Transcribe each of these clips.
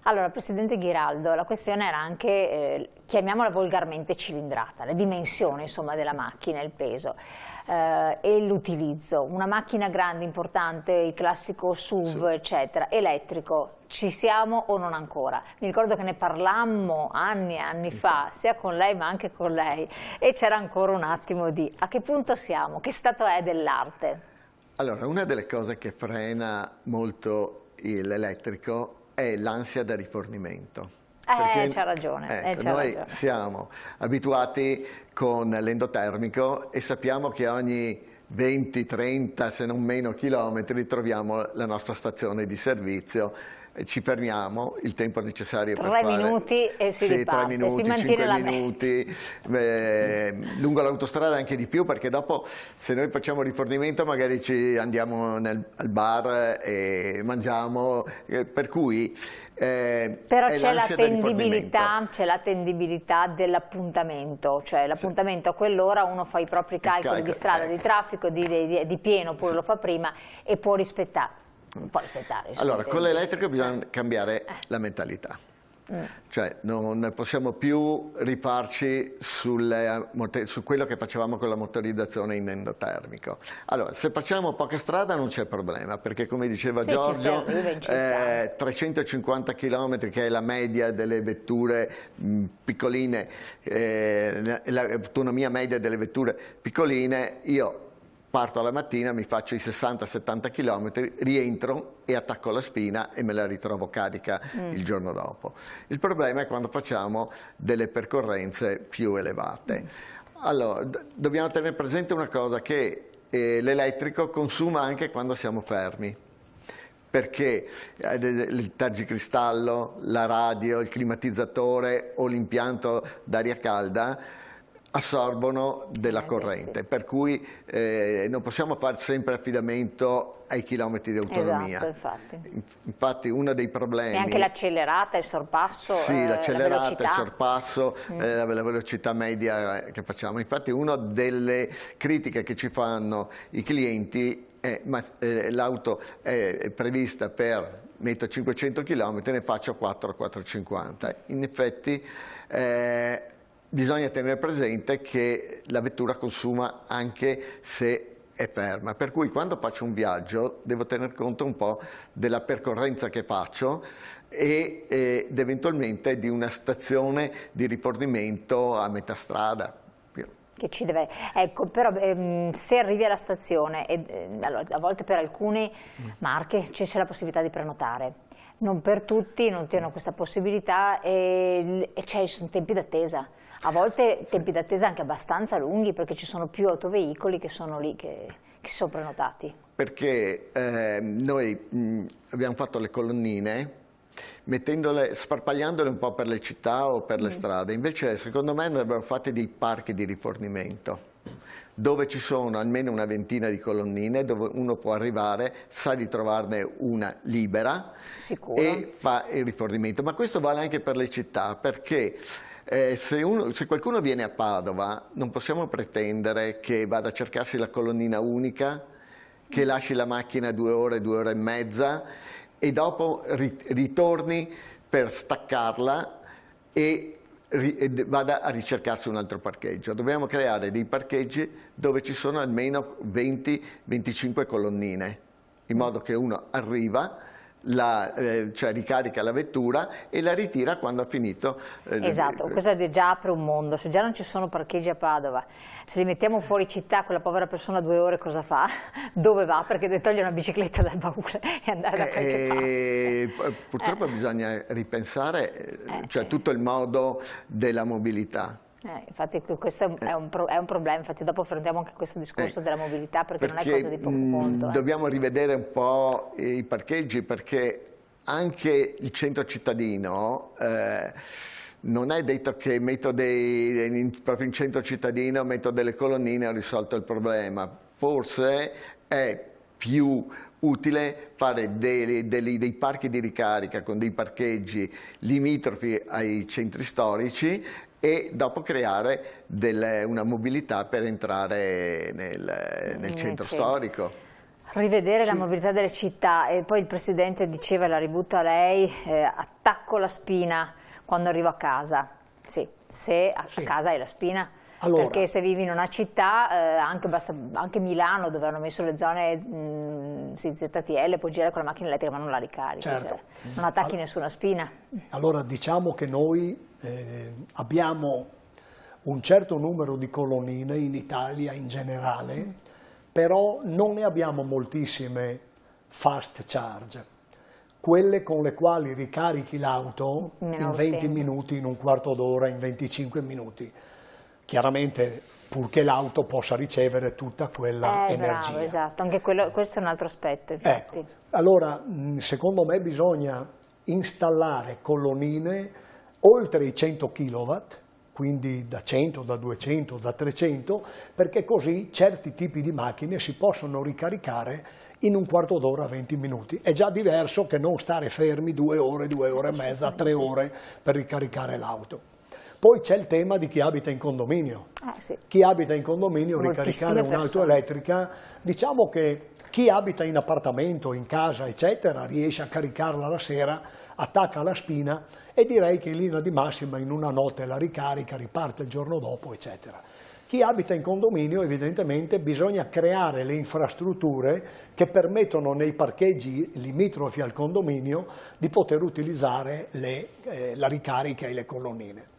Allora, Presidente Ghiraldo, la questione era anche, chiamiamola volgarmente cilindrata, le dimensioni insomma della macchina, il peso e l'utilizzo. Una macchina grande, importante, il classico SUV, eccetera, elettrico, ci siamo o non ancora? Mi ricordo che ne parlammo anni e anni fa, sia con lei ma anche con lei, e c'era ancora un attimo di a che punto siamo, che stato è dell'arte? Allora, una delle cose che frena molto l'elettrico è l'ansia da rifornimento. C'ha ragione. Ecco, noi siamo abituati con l'endotermico e sappiamo che ogni 20, 30, se non meno chilometri troviamo la nostra stazione di servizio. Ci fermiamo, il tempo necessario per fare 3 minuti e si riparte, 3 minuti, si mantiene 5 minuti, lungo l'autostrada anche di più, perché dopo se noi facciamo rifornimento magari ci andiamo al bar e mangiamo, per cui però c'è l'attendibilità dell'appuntamento, cioè l'appuntamento a quell'ora uno fa i propri calcoli di strada, di traffico, di pieno, oppure lo fa prima e può rispettare. Può rispettare. Allora, con l'elettrico bisogna cambiare la mentalità. Cioè non possiamo più rifarci su quello che facevamo con la motorizzazione in endotermico. Allora, se facciamo poca strada non c'è problema, perché come diceva Giorgio, 350 km, che è la media delle vetture piccoline, l'autonomia media delle vetture piccoline, io parto alla mattina, mi faccio i 60-70 km, rientro e attacco la spina e me la ritrovo carica il giorno dopo. Il problema è quando facciamo delle percorrenze più elevate. Allora, dobbiamo tenere presente una cosa, che l'elettrico consuma anche quando siamo fermi, perché il tergicristallo, la radio, il climatizzatore o l'impianto d'aria calda assorbono della corrente, per cui non possiamo fare sempre affidamento ai chilometri di autonomia. Esatto, infatti uno dei problemi... E anche l'accelerata, il sorpasso, sì, l'accelerata, il velocità. sorpasso, la velocità media che facciamo. Infatti una delle critiche che ci fanno i clienti è ma l'auto è prevista per metto 500 km, ne faccio 4-450. In effetti bisogna tenere presente che la vettura consuma anche se è ferma, per cui quando faccio un viaggio devo tener conto un po' della percorrenza che faccio ed eventualmente di una stazione di rifornimento a metà strada. Che ci deve, ecco, però se arrivi alla stazione, allora, a volte per alcune marche c'è la possibilità di prenotare, non per tutti, non hanno questa possibilità e ci sono tempi d'attesa. A volte tempi d'attesa anche abbastanza lunghi, perché ci sono più autoveicoli che sono lì, che sono prenotati. Perché noi abbiamo fatto le colonnine, sparpagliandole un po' per le città o per le strade, invece secondo me andrebbero fatti dei parchi di rifornimento, dove ci sono almeno una ventina di colonnine, dove uno può arrivare, sa di trovarne una libera. Sicuro. E fa il rifornimento. Ma questo vale anche per le città, perché se qualcuno viene a Padova non possiamo pretendere che vada a cercarsi la colonnina unica, che lasci la macchina 2 ore, 2 ore e mezza e dopo ritorni per staccarla e vada a ricercarsi un altro parcheggio. Dobbiamo creare dei parcheggi dove ci sono almeno 20-25 colonnine, in modo che uno arriva, cioè ricarica la vettura e la ritira quando ha finito. Esatto, questo già apre un mondo. Se già non ci sono parcheggi a Padova, se li mettiamo fuori città, quella povera persona 2 ore cosa fa? Dove va? Perché deve togliere una bicicletta dal baule e andare da qualche parte. Purtroppo bisogna ripensare cioè, tutto il modo della mobilità. Infatti questo è un problema, infatti dopo affrontiamo anche questo discorso della mobilità, perché non è cosa di poco conto. Dobbiamo rivedere un po' i parcheggi, perché anche il centro cittadino non è detto che metto proprio in centro cittadino metto delle colonnine e ho risolto il problema. Forse è più utile fare dei parchi di ricarica con dei parcheggi limitrofi ai centri storici e dopo creare una mobilità per entrare nel centro storico. Rivedere la mobilità delle città, e poi il Presidente diceva, l'ha ributtato a lei, attacco la spina quando arrivo a casa. Sì, se a casa hai la spina, allora, perché se vivi in una città, anche Milano, dove hanno messo le zone ZTL, puoi girare con la macchina elettrica ma non la ricarichi, certo. Cioè, non attacchi nessuna spina. Allora diciamo che noi abbiamo un certo numero di colonnine in Italia in generale, però non ne abbiamo moltissime fast charge, quelle con le quali ricarichi l'auto in 20 minuti, in un quarto d'ora, in 25 minuti. Chiaramente purché l'auto possa ricevere tutta quella energia. Bravo, esatto, anche questo è un altro aspetto, infatti. Ecco, allora secondo me bisogna installare colonnine oltre i 100 kW, quindi da 100, da 200, da 300, perché così certi tipi di macchine si possono ricaricare in un quarto d'ora, 20 minuti. È già diverso che non stare fermi 2 ore, 2 ore e mezza, 3 ore per ricaricare l'auto. Poi c'è il tema di chi abita in condominio. Sì. Chi abita in condominio, ricaricare un'auto elettrica, diciamo che chi abita in appartamento, in casa, eccetera, riesce a caricarla la sera, attacca la spina, e direi che in linea di massima in una notte la ricarica, riparte il giorno dopo, eccetera. Chi abita in condominio, evidentemente bisogna creare le infrastrutture che permettono nei parcheggi limitrofi al condominio di poter utilizzare la ricarica e le colonnine.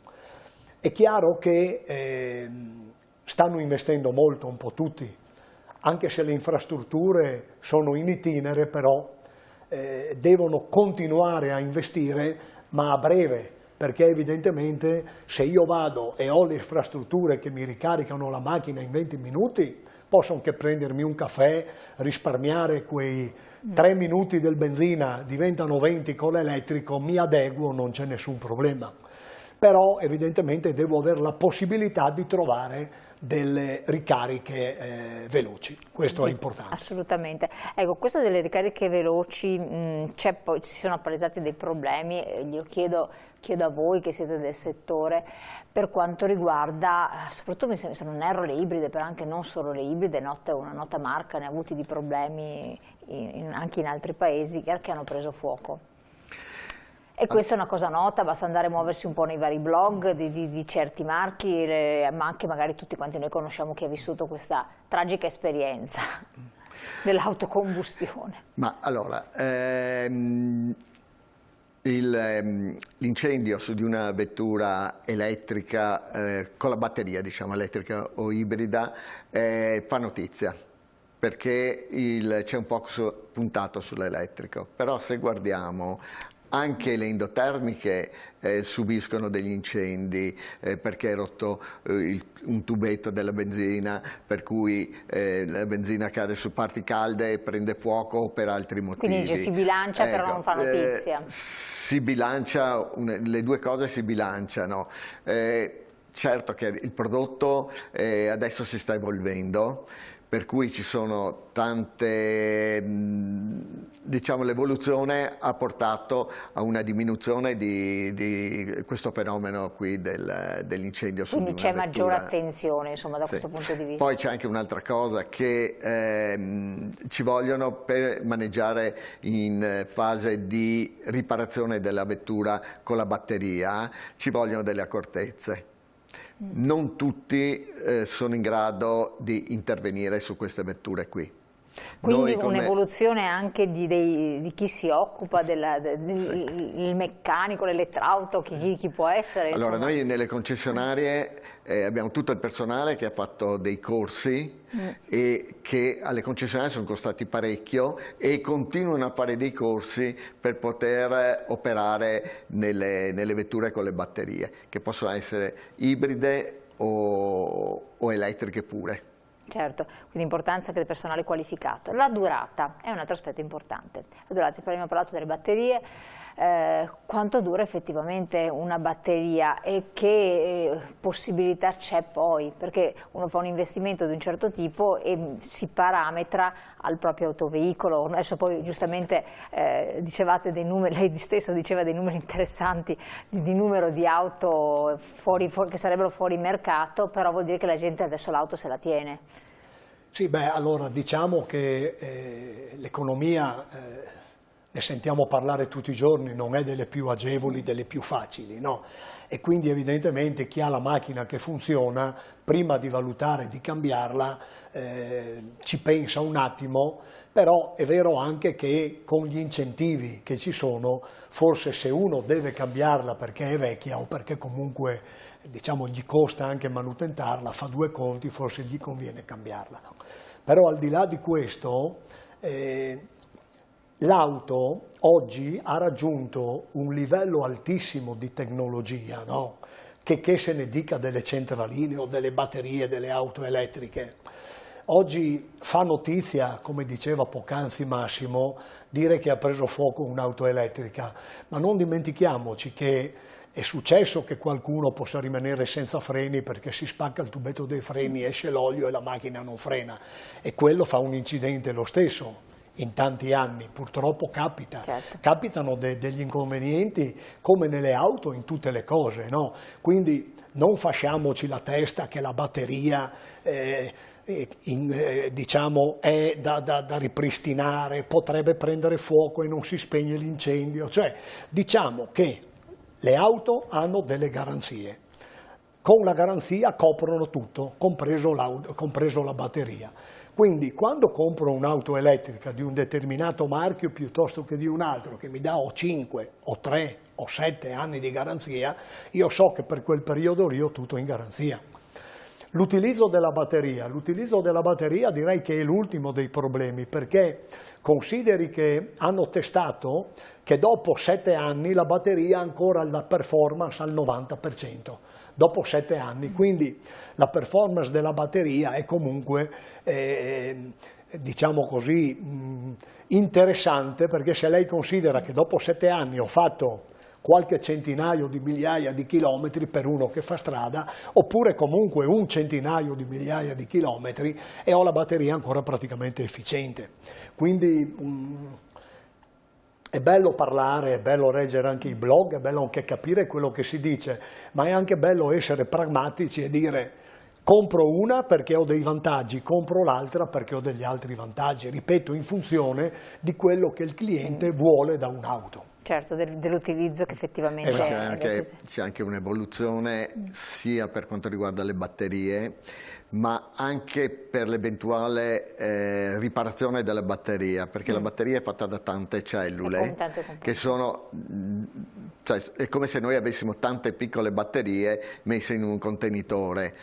È chiaro che stanno investendo molto, un po' tutti, anche se le infrastrutture sono in itinere, però devono continuare a investire, ma a breve, perché evidentemente se io vado e ho le infrastrutture che mi ricaricano la macchina in 20 minuti, posso anche prendermi un caffè, risparmiare quei 3 minuti del benzina, diventano 20 con l'elettrico, mi adeguo, non c'è nessun problema. Però evidentemente devo avere la possibilità di trovare delle ricariche veloci, questo è importante. Assolutamente. Ecco, questo delle ricariche veloci, ci sono appalesati dei problemi, glielo chiedo a voi che siete del settore, per quanto riguarda, soprattutto se non erro, le ibride, però anche non solo le ibride, una nota marca ne ha avuti di problemi anche in altri paesi che hanno preso fuoco. E questa è una cosa nota, basta andare a muoversi un po' nei vari blog di certi marchi, ma anche magari tutti quanti noi conosciamo chi ha vissuto questa tragica esperienza dell'autocombustione. Ma allora, l'incendio su di una vettura elettrica, con la batteria, diciamo, elettrica o ibrida, fa notizia, perché c'è un po' puntato sull'elettrico, però se guardiamo anche le endotermiche subiscono degli incendi perché è rotto un tubetto della benzina, per cui la benzina cade su parti calde e prende fuoco o per altri motivi. Quindi si bilancia, ecco, però non fa notizia. Si bilancia, le due cose si bilanciano. Certo che il prodotto adesso si sta evolvendo, per cui ci sono tante, diciamo, l'evoluzione ha portato a una diminuzione di questo fenomeno qui dell'incendio. Quindi c'è maggiore attenzione, insomma, da questo punto di vista. Poi c'è anche un'altra cosa che ci vogliono per maneggiare in fase di riparazione della vettura con la batteria, ci vogliono delle accortezze. Non tutti sono in grado di intervenire su queste vetture qui. Quindi un'evoluzione anche di chi si occupa, il meccanico, l'elettrauto, chi può essere? Allora, noi nelle concessionarie abbiamo tutto il personale che ha fatto dei corsi e che alle concessionarie sono costati parecchio e continuano a fare dei corsi per poter operare nelle vetture con le batterie, che possono essere ibride o elettriche pure. Certo, quindi l'importanza del personale qualificato. La durata è un altro aspetto importante. La durata, prima abbiamo parlato delle batterie, quanto dura effettivamente una batteria e che possibilità c'è poi, perché uno fa un investimento di un certo tipo e si parametra al proprio autoveicolo. Adesso poi giustamente dicevate dei numeri, lei stesso diceva dei numeri interessanti di numero di auto che sarebbero fuori mercato, però vuol dire che la gente adesso l'auto se la tiene. Sì, beh, allora diciamo che l'economia, ne sentiamo parlare tutti i giorni, non è delle più agevoli, delle più facili, no? E quindi evidentemente chi ha la macchina che funziona, prima di valutare di cambiarla, ci pensa un attimo, però è vero anche che con gli incentivi che ci sono, forse se uno deve cambiarla perché è vecchia o perché comunque diciamo gli costa anche manutentarla, fa due conti, forse gli conviene cambiarla. Però al di là di questo, l'auto oggi ha raggiunto un livello altissimo di tecnologia, no? Che se ne dica delle centraline o delle batterie delle auto elettriche. Oggi fa notizia, come diceva poc'anzi Massimo, dire che ha preso fuoco un'auto elettrica, ma non dimentichiamoci che è successo che qualcuno possa rimanere senza freni perché si spacca il tubetto dei freni, esce l'olio e la macchina non frena, e quello fa un incidente lo stesso. In tanti anni, purtroppo capita, certo. Capitano degli inconvenienti come nelle auto, in tutte le cose, no? Quindi non fasciamoci la testa che la batteria diciamo, è da ripristinare, potrebbe prendere fuoco e non si spegne l'incendio, cioè diciamo che le auto hanno delle garanzie, con la garanzia coprono tutto, compreso la batteria. Quindi quando compro un'auto elettrica di un determinato marchio piuttosto che di un altro che mi dà o 5 o 3 o 7 anni di garanzia, io so che per quel periodo lì ho tutto in garanzia. L'utilizzo della batteria direi che è l'ultimo dei problemi, perché consideri che hanno testato che dopo 7 anni la batteria ha ancora la performance al 90%. Dopo 7 anni, quindi la performance della batteria è comunque, diciamo così, interessante, perché se lei considera che dopo 7 anni ho fatto qualche centinaio di migliaia di chilometri per uno che fa strada, oppure comunque un centinaio di migliaia di chilometri e ho la batteria ancora praticamente efficiente. Quindi è bello parlare, è bello leggere anche i blog, è bello anche capire quello che si dice, ma è anche bello essere pragmatici e dire compro una perché ho dei vantaggi, compro l'altra perché ho degli altri vantaggi, ripeto, in funzione di quello che il cliente vuole da un'auto. Certo, dell'utilizzo che effettivamente c'è anche un'evoluzione sia per quanto riguarda le batterie, ma anche per l'eventuale riparazione della batteria, perché la batteria è fatta da tante cellule che sono, cioè, è come se noi avessimo tante piccole batterie messe in un contenitore.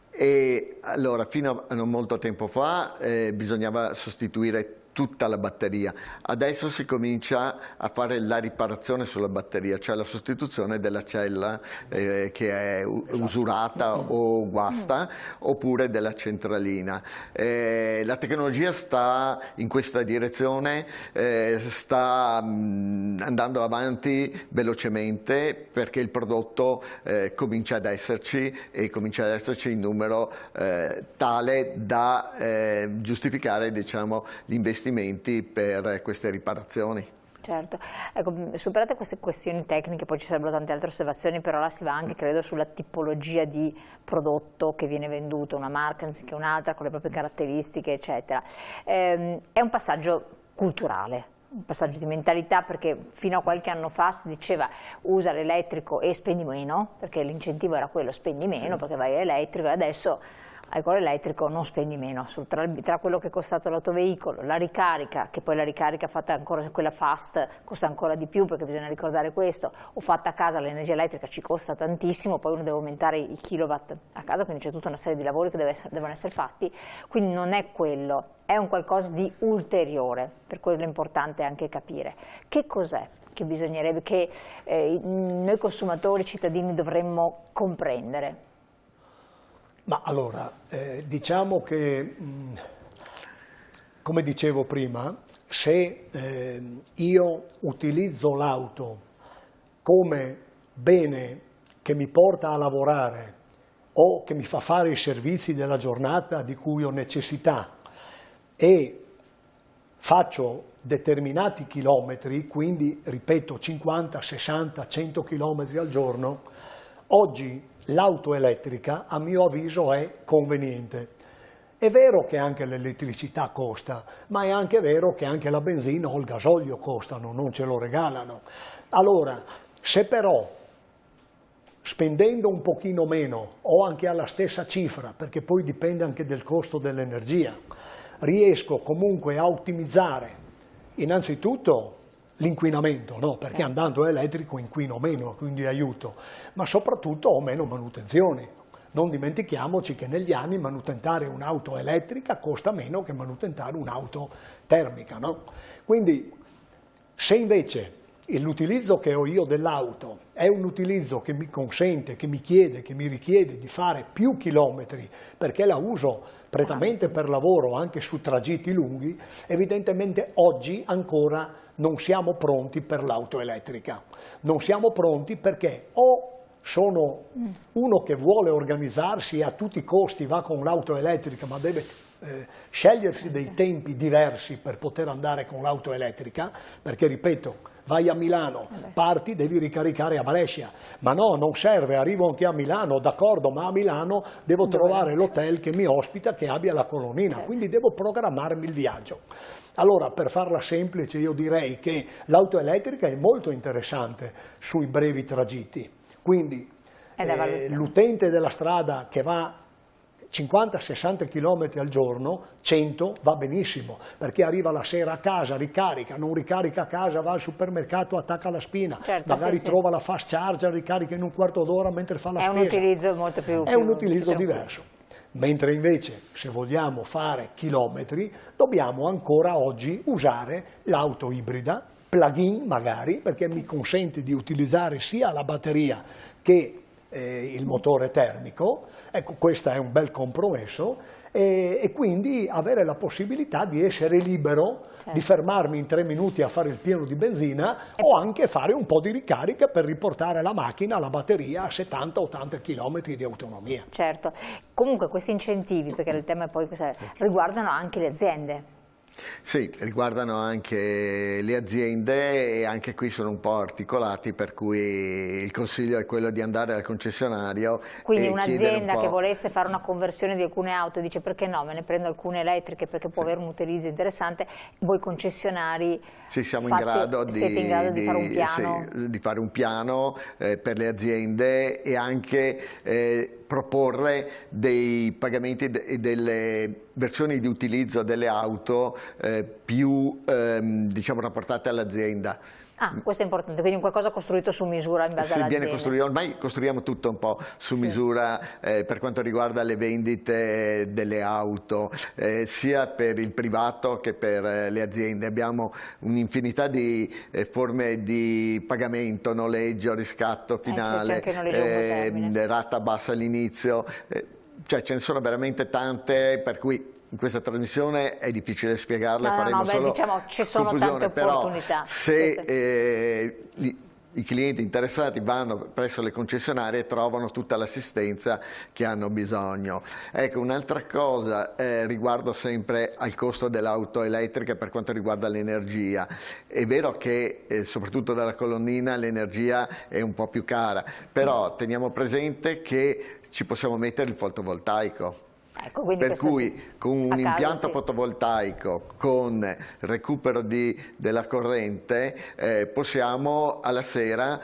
E allora fino a non molto tempo fa bisognava sostituire tutta la batteria. Adesso si comincia a fare la riparazione sulla batteria, cioè la sostituzione della cella che è usurata o guasta, oppure della centralina. La tecnologia sta in questa direzione, sta andando avanti velocemente, perché il prodotto comincia ad esserci, e comincia ad esserci in numero tale da giustificare, diciamo, gli investimenti per queste riparazioni. Certo, ecco, superate queste questioni tecniche, poi ci sarebbero tante altre osservazioni, però là si va anche, credo, sulla tipologia di prodotto che viene venduto, una marca anziché un'altra, con le proprie caratteristiche, eccetera. È un passaggio culturale, un passaggio di mentalità, perché fino a qualche anno fa si diceva usa l'elettrico e spendi meno, perché l'incentivo era quello, spendi meno, sì, perché vai elettrico, e adesso con l'elettrico non spendi meno, tra quello che è costato l'autoveicolo, la ricarica, che poi la ricarica fatta ancora, quella fast, costa ancora di più, perché bisogna ricordare questo, o fatta a casa l'energia elettrica ci costa tantissimo, poi uno deve aumentare i kilowatt a casa, quindi c'è tutta una serie di lavori che devono essere fatti, quindi non è quello, è un qualcosa di ulteriore, per quello è importante anche capire. Che cos'è che bisognerebbe, che noi consumatori, cittadini dovremmo comprendere? Ma allora, diciamo che, come dicevo prima, se io utilizzo l'auto come bene che mi porta a lavorare o che mi fa fare i servizi della giornata di cui ho necessità e faccio determinati chilometri, quindi ripeto 50, 60, 100 chilometri al giorno, oggi l'auto elettrica a mio avviso è conveniente. È vero che anche l'elettricità costa, ma è anche vero che anche la benzina o il gasolio costano, non ce lo regalano. Allora, se però spendendo un pochino meno o anche alla stessa cifra, perché poi dipende anche del costo dell'energia, riesco comunque a ottimizzare innanzitutto l'inquinamento, no? Perché andando a elettrico inquino meno, quindi aiuto, ma soprattutto ho meno manutenzioni. Non dimentichiamoci che negli anni manutentare un'auto elettrica costa meno che manutentare un'auto termica, no? Quindi se invece l'utilizzo che ho io dell'auto è un utilizzo che mi consente, che mi chiede, che mi richiede di fare più chilometri perché la uso prettamente per lavoro anche su tragitti lunghi, evidentemente oggi ancora non siamo pronti per l'auto elettrica. Non siamo pronti perché o sono uno che vuole organizzarsi e a tutti i costi va con l'auto elettrica ma deve scegliersi dei tempi diversi per poter andare con l'auto elettrica, perché ripeto, vai a Milano, parti, devi ricaricare a Brescia, ma no, non serve, arrivo anche a Milano, d'accordo, ma a Milano devo trovare l'hotel che mi ospita che abbia la colonnina, quindi devo programmarmi il viaggio. Allora, per farla semplice, io direi che l'auto elettrica è molto interessante sui brevi tragitti, quindi l'utente della strada che va 50-60 km al giorno, 100 va benissimo, perché arriva la sera a casa, ricarica, non ricarica a casa, va al supermercato, attacca la spina, magari trova la fast charger, ricarica in un quarto d'ora mentre fa la spesa. È un utilizzo molto più... È un utilizzo diverso. Mentre invece se vogliamo fare chilometri dobbiamo ancora oggi usare l'auto ibrida, plug-in magari, perché mi consente di utilizzare sia la batteria che il motore termico. Ecco, questo è un bel compromesso e quindi avere la possibilità di essere libero, di fermarmi in 3 minuti a fare il pieno di benzina o anche fare un po' di ricarica per riportare la macchina, la batteria a 70-80 km di autonomia. Certo, comunque questi incentivi, perché il tema è poi riguardano anche le aziende. Sì, riguardano anche le aziende e anche qui sono un po' articolati, per cui il consiglio è quello di andare al concessionario. Quindi un'azienda che volesse fare una conversione di alcune auto dice perché no, me ne prendo alcune elettriche perché può avere un utilizzo interessante, voi concessionari siete in grado di fare un piano? Sì, di fare un piano per le aziende e anche proporre dei pagamenti e delle versioni di utilizzo delle auto più diciamo rapportate all'azienda. Questo è importante, quindi qualcosa costruito su misura in base all'azienda. Viene costruito, ormai costruiamo tutto un po' su misura per quanto riguarda le vendite delle auto, sia per il privato che per le aziende. Abbiamo un'infinità di forme di pagamento, noleggio, riscatto finale, rata bassa all'inizio, cioè ce ne sono veramente tante, per cui in questa trasmissione è difficile spiegarle, faremo solo diciamo, ci sono tante opportunità. Però se i clienti interessati vanno presso le concessionarie trovano tutta l'assistenza che hanno bisogno. Ecco, un'altra cosa riguardo sempre al costo dell'auto elettrica per quanto riguarda l'energia. È vero che soprattutto dalla colonnina l'energia è un po' più cara, però teniamo presente che ci possiamo mettere il fotovoltaico. Ecco, per cui con un impianto fotovoltaico, con recupero della corrente, possiamo alla sera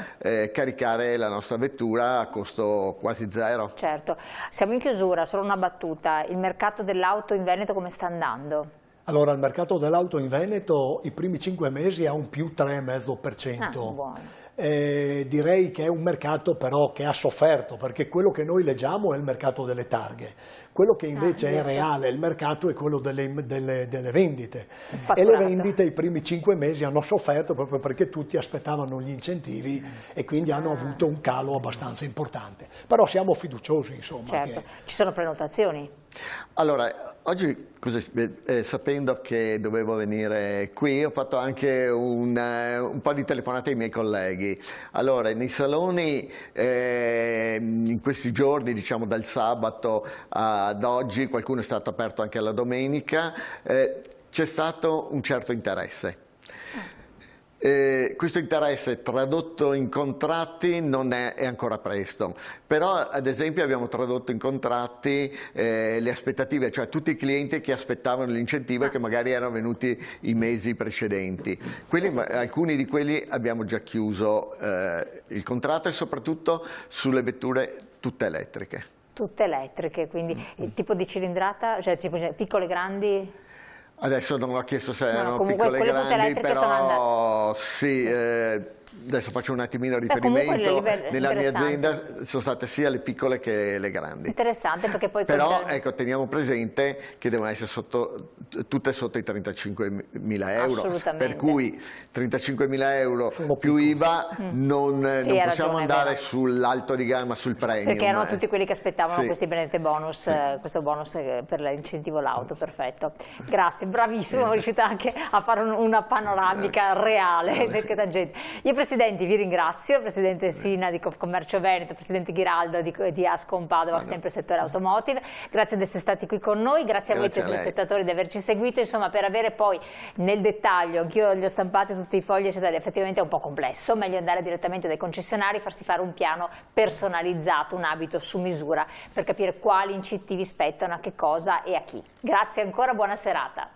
caricare la nostra vettura a costo quasi zero. Certo, siamo in chiusura, solo una battuta, il mercato dell'auto in Veneto come sta andando? Allora, il mercato dell'auto in Veneto i primi 5 mesi ha un più 3,5%. Buono. Direi che è un mercato però che ha sofferto, perché quello che noi leggiamo è il mercato delle targhe, quello che invece è reale, il mercato è quello delle vendite, e le vendite i primi 5 mesi hanno sofferto proprio perché tutti aspettavano gli incentivi e quindi hanno avuto un calo abbastanza importante, però siamo fiduciosi, insomma. Certo, ci sono prenotazioni? Allora, oggi sapendo che dovevo venire qui ho fatto anche un po' di telefonate ai miei colleghi. Allora, nei saloni in questi giorni, diciamo dal sabato ad oggi, qualcuno è stato aperto anche la domenica, c'è stato un certo interesse. Questo interesse tradotto in contratti non è ancora presto, però ad esempio abbiamo tradotto in contratti le aspettative, cioè tutti i clienti che aspettavano l'incentivo e che magari erano venuti i mesi precedenti. Alcuni di quelli abbiamo già chiuso il contratto, e soprattutto sulle vetture tutte elettriche. Tutte elettriche, quindi il tipo di cilindrata, cioè tipo piccole, grandi? Adesso non ho chiesto se erano comunque piccole e grandi, però sì, adesso faccio un attimino riferimento. Nella mia azienda sono state sia le piccole che le grandi. Interessante, perché poi... Però ecco, teniamo presente che devono essere tutte sotto i 35.000 euro, per cui 35.000 euro più IVA non possiamo andare sull'alto di gamma, sul premium. Perché erano tutti quelli che aspettavano questi benedetti bonus, questo bonus per l'incentivo all'auto, perfetto. Grazie, bravissimo, riuscita anche a fare una panoramica reale del tangente. Io Presidenti vi ringrazio, Presidente Sina di Confcommercio Veneto, Presidente Ghiraldo di Ascom Padova, sempre settore automotive, grazie di essere stati qui con noi, grazie a voi telespettatori di averci seguito, insomma per avere poi nel dettaglio, anch'io li ho stampati tutti i fogli, effettivamente è un po' complesso, meglio andare direttamente dai concessionari, farsi fare un piano personalizzato, un abito su misura per capire quali incentivi spettano a che cosa e a chi. Grazie ancora, buona serata.